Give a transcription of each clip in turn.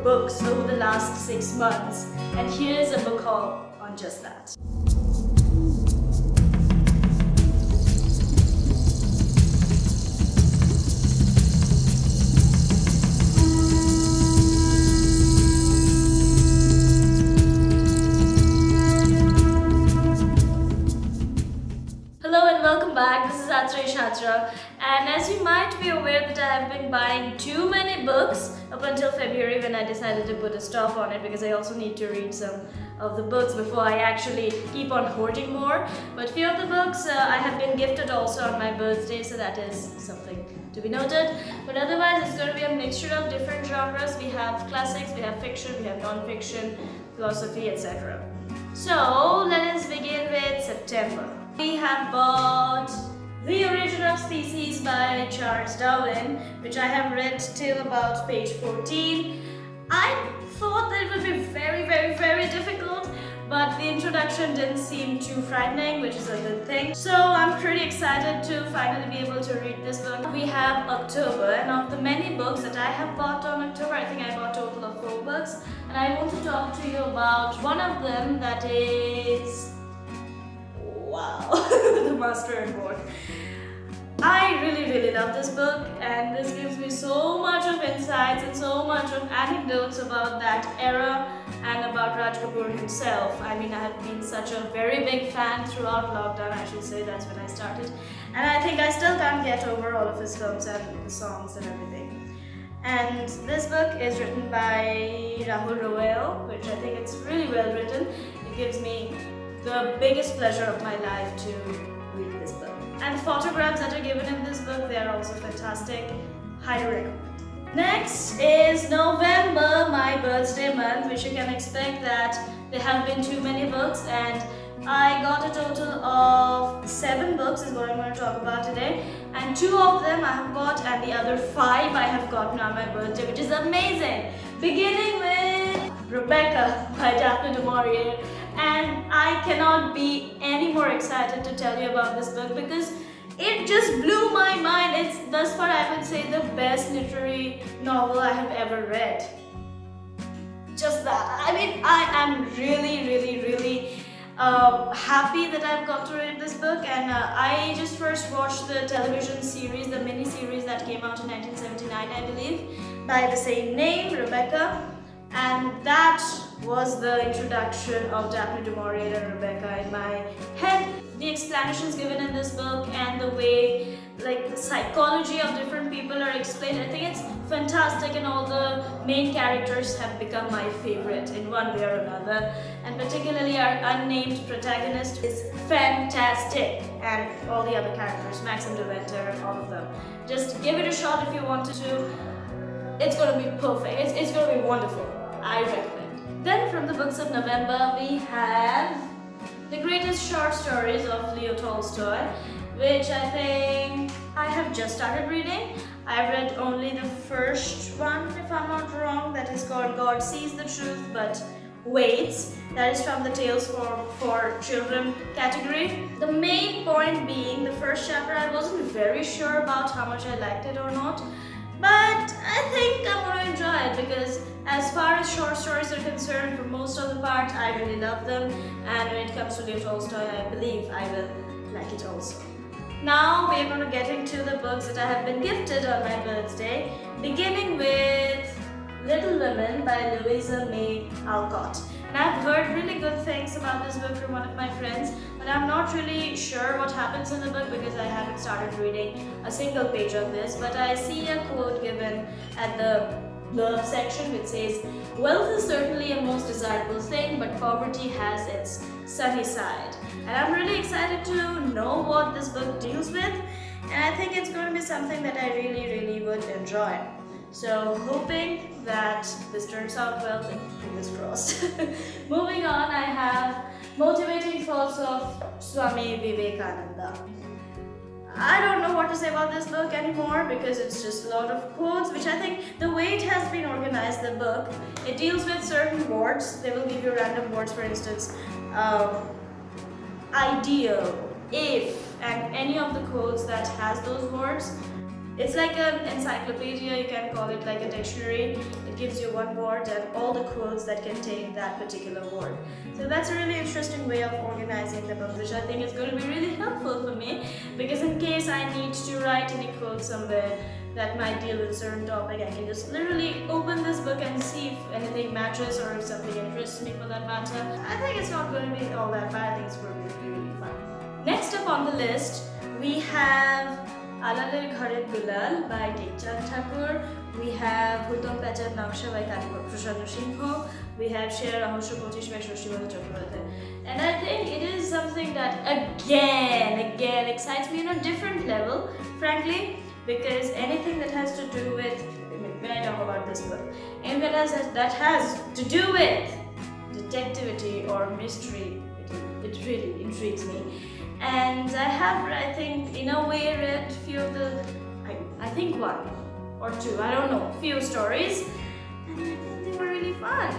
books over the last 6 months, and here's a book haul on just that. Hello and welcome back. This is AtrayeeSantra, and as you might be aware that I have been buying too many books up until February when I decided to put a stop on it because I also need to read some of the books before I actually keep on hoarding more. But few of the books I have been gifted also on my birthday, so that is something to be noted. But otherwise it's going to be a mixture of different genres. We have classics, we have fiction, we have non-fiction, philosophy, etc. So let us begin with September. We have bought The Origin of Species by Charles Darwin, which I have read till about page 14. I thought that it would be very difficult, but the introduction didn't seem too frightening, which is a good thing. So I'm pretty excited to finally be able to read this book. We have October, and of the many books that I have bought on October, I think I bought a total of 4 books, and I want to talk to you about one of them, that is... wow, The Master and Board. I really love this book, and this gives me so much of insights and so much of anecdotes about that era and about Raj Kapoor himself. I mean, I have been such a very big fan throughout lockdown, I should say, that's when I started. And I think I still can't get over all of his films and the songs and everything. And this book is written by Rahul Royal, which I think it's really well written. It gives me the biggest pleasure of my life to read this book. And the photographs that are given in this book, they are also fantastic. Highly recommend. Next is November, my birthday month, which you can expect that there have been too many books, and I got a total of 7 books is what I'm going to talk about today, and 2 of them I have got and the other 5 I have gotten on my birthday, which is amazing. Beginning with Rebecca by Daphne du Maurier. And I cannot be any more excited to tell you about this book because it just blew my mind. It's thus far, I would say, the best literary novel I have ever read. Just that. I mean, I am really happy that I've got to read this book, and I just first watched the television series, the mini-series that came out in 1979, I believe, by the same name, Rebecca. And that was the introduction of Daphne du Maurier and Rebecca in my head. The explanations given in this book and the way, like, the psychology of different people are explained, I think it's fantastic, and all the main characters have become my favorite in one way or another. And particularly our unnamed protagonist is fantastic, and all the other characters, Maxim de Winter, all of them. Just give it a shot if you wanted to. It's going to be perfect. It's going to be wonderful. I recommend. Then from the books of November, we have The Greatest Short Stories of Leo Tolstoy, which I think I have just started reading. I read only the first one, if I'm not wrong, that is called God Sees the Truth But Waits. That is from the Tales for Children category. The main point being, the first chapter, I wasn't very sure about how much I liked it or not. But I think I'm going to enjoy it because as far as short stories are concerned, for most of the part, I really love them. And when it comes to Leo Tolstoy, I believe I will like it also. Now we are going to get into the books that I have been gifted on my birthday, beginning with Little Women by Louisa May Alcott. And I've heard really good things about this book from one of my friends, but I'm not really sure what happens in the book because I haven't started reading a single page of this. But I see a quote given at the blurb section which says, "Wealth is certainly a most desirable thing, but poverty has its sunny side." And I'm really excited to know what this book deals with, and I think it's going to be something that I really would enjoy. So hoping that this turns out well, and fingers crossed. Moving on, I have Motivating Thoughts of Swami Vivekananda. I don't know what to say about this book anymore because it's just a lot of quotes, which I think the way it has been organized, the book, it deals with certain words. They will give you random words, for instance, ideal, if, and any of the quotes that has those words It's like an encyclopedia, you can call it like a dictionary. It gives you one word and all the quotes that contain that particular word. So that's a really interesting way of organizing the book, which I think is going to be really helpful for me, because in case I need to write any quote somewhere that might deal with a certain topic, I can just literally open this book and see if anything matches or if something interests me for that matter. I think it's not going to be all that bad. I think it's going to be really fun. Next up on the list, we have Alaler Ghare Bilal by Tekchand Thakur. We have Hutom Pachar Naksha by Prashanna Singh. We have Share Rahosya 25 by Shoshibala Chakraborty. And I think it is something that again excites me on a different level, frankly, because anything that has to do with, when I talk about this book, anything that has to do with detectivity or mystery, it really intrigues me. And I have, I think, in a way read few of the, I think one or two, I don't know, few stories, and I think they were really fun.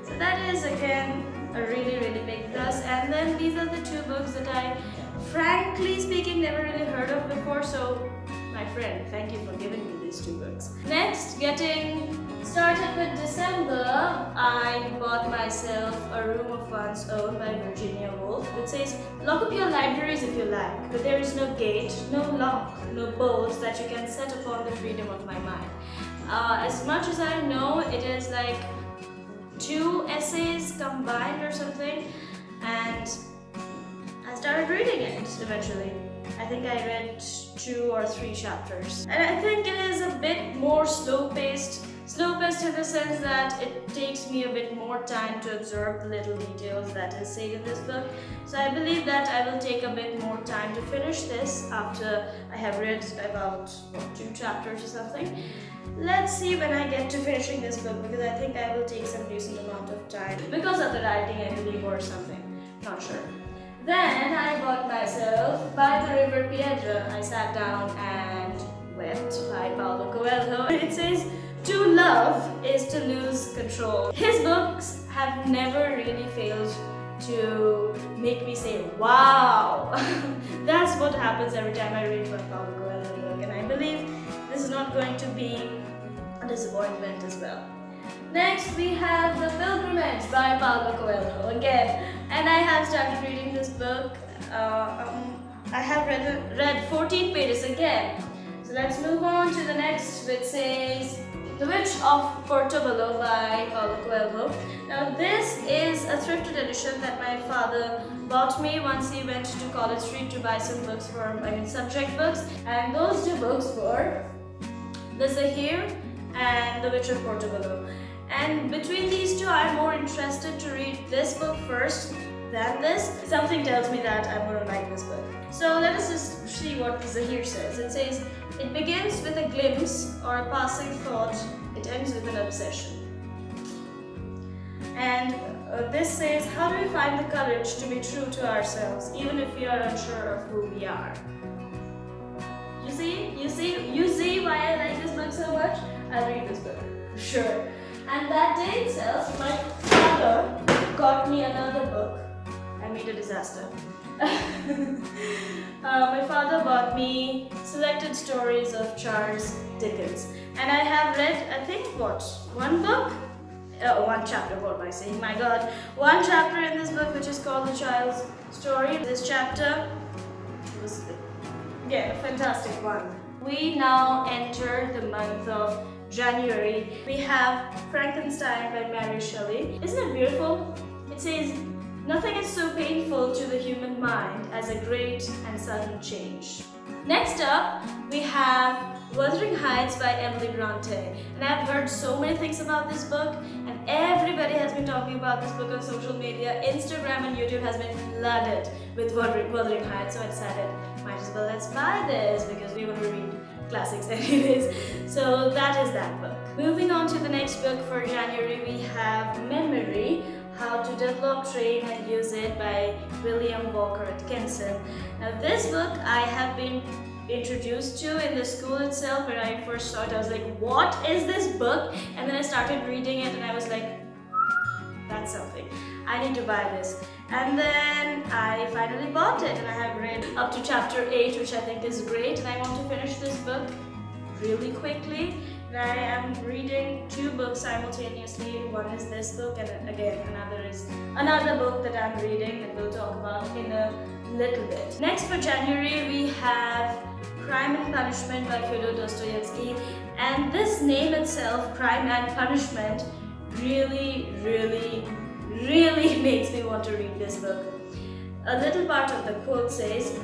So that is again a really big plus. And then these are the two books that I, frankly speaking, never really heard of before. So my friend, thank you for giving me these two books. Next, getting started with December, I bought myself A Room of One's Own by Virginia Woolf. It says, lock up your libraries if you like, but there is no gate, no lock, no bolts that you can set upon the freedom of my mind. As much as I know, it is like 2 essays combined or something, and I started reading it eventually. I think I read 2 or 3 chapters. And I think it is a bit more slow-paced in the sense that it takes me a bit more time to observe the little details that is said in this book. So I believe that I will take a bit more time to finish this after I have read about 2 chapters or something. Let's see when I get to finishing this book, because I think I will take some decent amount of time because of the writing, I believe, or something. Not sure. Then I bought myself By the River Piedra. I sat down and wept by Paulo Coelho. It says, to love is to lose control. His books have never really failed to make me say, wow! That's what happens every time I read one Paulo Coelho book, and I believe this is not going to be a disappointment as well. Next, we have The Pilgrimage by Paulo Coelho again, and I have started reading this book. I have read 14 pages again. So let's move on to the next, which says The Witch of Portobello by Paulo Coelho. Now this is a thrifted edition that my father bought me once he went to College Street to buy some books subject books, and those 2 books were The Zahir and The Witch of Portobello. And between these 2, I'm more interested to read this book first than this. Something tells me that I'm going to like this book. So let us just see what Zahir says. It says, it begins with a glimpse or a passing thought. It ends with an obsession. And this says, how do we find the courage to be true to ourselves, even if we are unsure of who we are? You see why I like this book so much? I'll read this book, for sure. And that day itself, my father got me another book. I made a disaster. My father bought me Selected Stories of Charles Dickens. And I have read, I think, one book? One chapter, what am I saying? My God. One chapter in this book, which is called The Child's Story. This chapter was, a fantastic one. We now enter the month of January. We have Frankenstein by Mary Shelley. Isn't it beautiful? It says, nothing is so painful to the human mind as a great and sudden change. Next up, we have Wuthering Heights by Emily Bronte. And I've heard so many things about this book, and everybody has been talking about this book on social media. Instagram and YouTube has been flooded with Wuthering Heights, so I decided, might as well let's buy this because we want to read classics anyways. So that is that book. Moving on to the next book for January, we have Memory, How to Develop, Train and Use It by William Walker Atkinson. Now this book I have been introduced to in the school itself. When I first saw it, I was like, what is this book? And then I started reading it and I was like, that's something. I need to buy this. And then I finally bought it, and I have read up to chapter 8, which I think is great, and I want to finish this book really quickly. And I am reading 2 books simultaneously. One is this book, and again another is another book that I'm reading that we'll talk about in a little bit. Next for January we have Crime and Punishment by Fyodor Dostoevsky, and this name itself, Crime and Punishment, really makes me want to read this book. A little part of the quote says,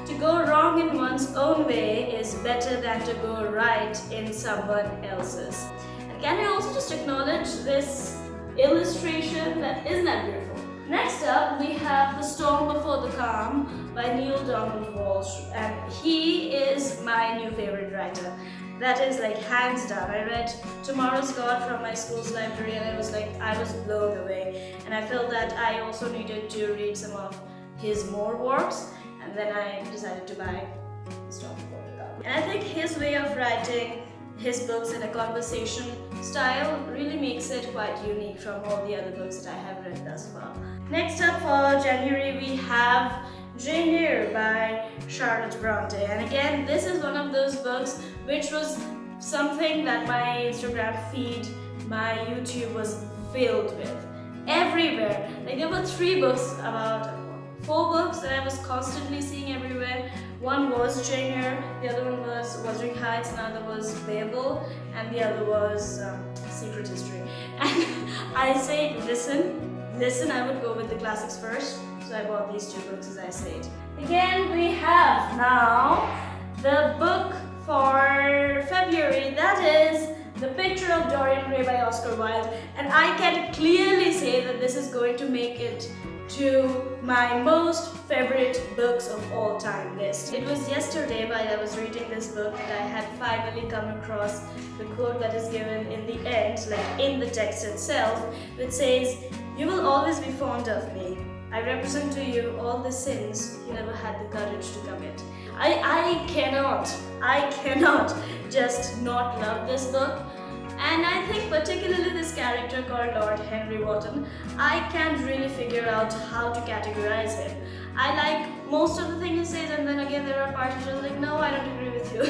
"To go wrong in one's own way is better than to go right in someone else's." And can I also just acknowledge this illustration? Isn't that beautiful? Next up, we have The Storm Before the Calm by Neil Donald Walsh, and he is my new favorite writer. That is like hands down. I read Tomorrow's God from my school's library, and I was blown away. And I felt that I also needed to read some of his more works, and then I decided to buy The Storm Before the Calm. And I think his way of writing his books in a conversation style really makes it quite unique from all the other books that I have read thus far. Next up for January we have Jane Eyre by Charlotte Bronte, and again this is one of those books which was something that my Instagram feed, my YouTube was filled with. Everywhere. Like there were 4 books that I was constantly seeing everywhere. One was Jane Eyre, the other one was Wuthering Heights, another was Babel, and the other was Secret History. And I said, listen, I would go with the classics first, so I bought these 2 books as I said. Again, we have now the book for February, that is The Picture of Dorian Gray by Oscar Wilde, and I can clearly say that this is going to make it to my most favorite books of all time list. It was yesterday while I was reading this book that I had finally come across the quote that is given in the end, like in the text itself, which says, "You will always be fond of me. I represent to you all the sins you never had the courage to commit." I cannot just not love this book. And I think particularly this character called Lord Henry Wotton, I can't really figure out how to categorize him. I like most of the things he says, and then again there are parts which are like, no, I don't agree with you.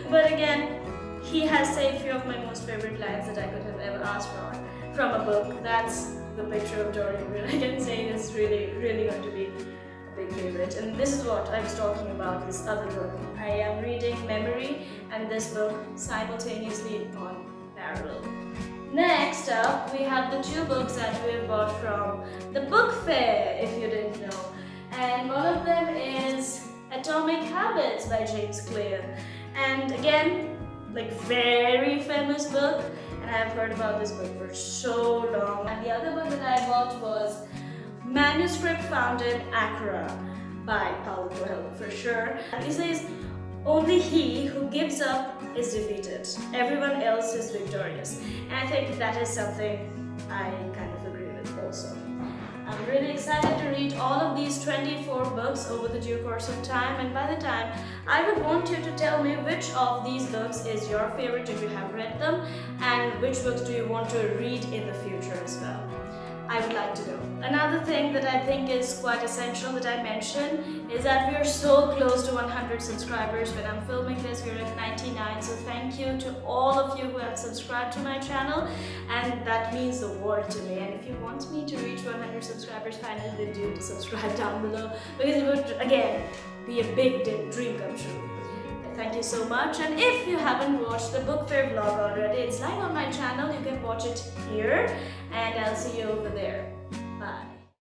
But again, he has said a few of my most favorite lines that I could have ever asked for from a book. That's The Picture of Dorian Gray. I can say it's really going to be a big favorite. And this is what I was talking about, this other book. I am reading Memory and this book simultaneously on parallel. Next up, we have the 2 books that we have bought from the book fair, if you didn't know. And one of them is Atomic Habits by James Clear. And again, like very famous book, and I have heard about this book for so long. And the other book that I bought was Manuscript Found in Accra by Paulo Coelho, for sure. And he says, "Only he who gives up is defeated. Everyone else is victorious." And I think that is something I kind of agree with also. I'm really excited to read all of these 24 books over the due course of time, and by the time, I would want you to tell me which of these books is your favorite if you have read them, and which books do you want to read in the future as well. I would like to know. Another thing that I think is quite essential that I mention is that we are so close to 100 subscribers. When I'm filming this, we're at 99, so thank you to all of you who have subscribed to my channel, and that means the world to me. And if you want me to reach 100 subscribers finally, then do subscribe down below, because it would again be a big dream come true. Thank you so much, and if you haven't watched the book fair vlog already, it's live on my channel. You can watch it here, and